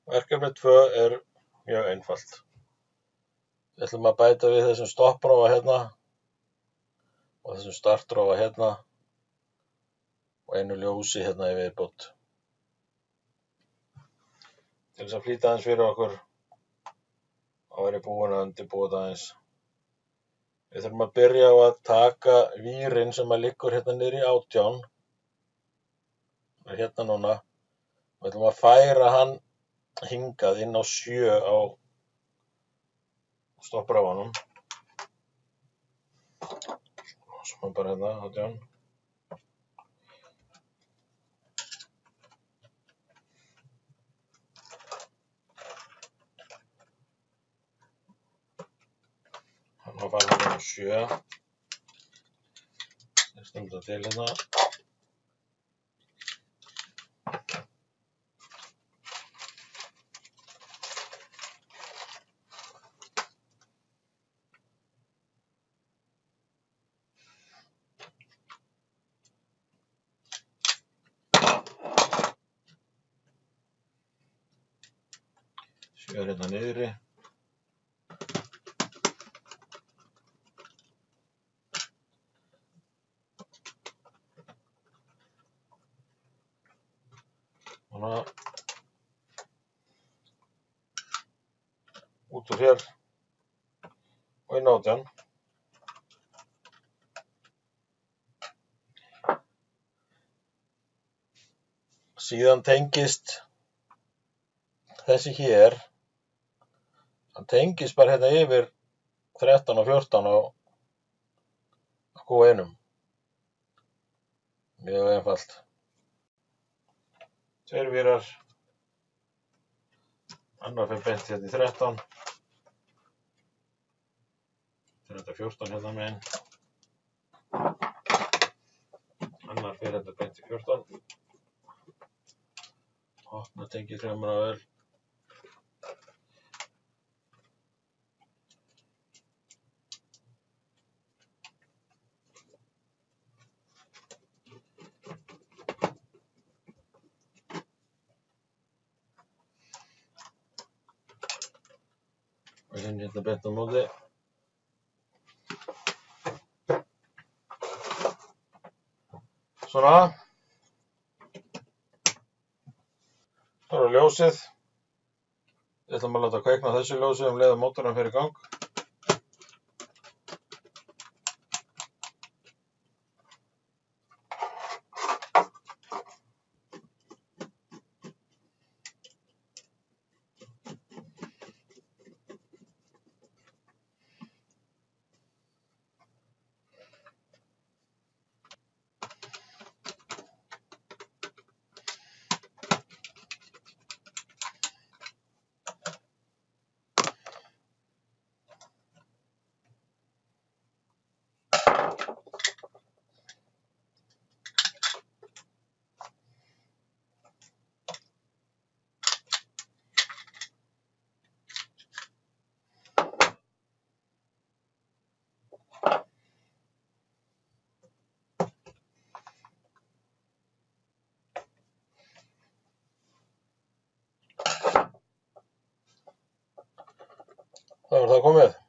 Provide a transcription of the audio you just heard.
Verkefni 2 er mjög einfalt. Við ætlum að bæta við þessum stopprófa hérna og þessum startrófa hérna og einu ljósi hérna í viðbót. Til þess að flýta aðeins fyrir okkur og vera búin að undirbúa þetta aðeins. Við þurfum að byrja á að taka vírinn sem að liggur hérna niður í 18. Hérna núna. Við ætlum að færa hann hingað inn á 7 á stopprófanum. Svo bara hérna 18. Hann var farin inn á 7. Stöndum þetta til hérna. Hérna niðri. Svona. Út úr hér. Og inn á 18. Síðan tengist þessi hér. Hann tengist bara hérna yfir 13 og 14 á Q1. Mjög einfalt. 2 vírar. Annar fer beint hérna í 13. Þetta 14 hérna megin. Annar fer hérna beint í 14. Opna tengið fremra vel. Og hérna beint á móti. Svona. Það er ljósið. Við ætlum að láta kveikna þessu ljósi leið að mótorinn fer í gang. Það var það komið.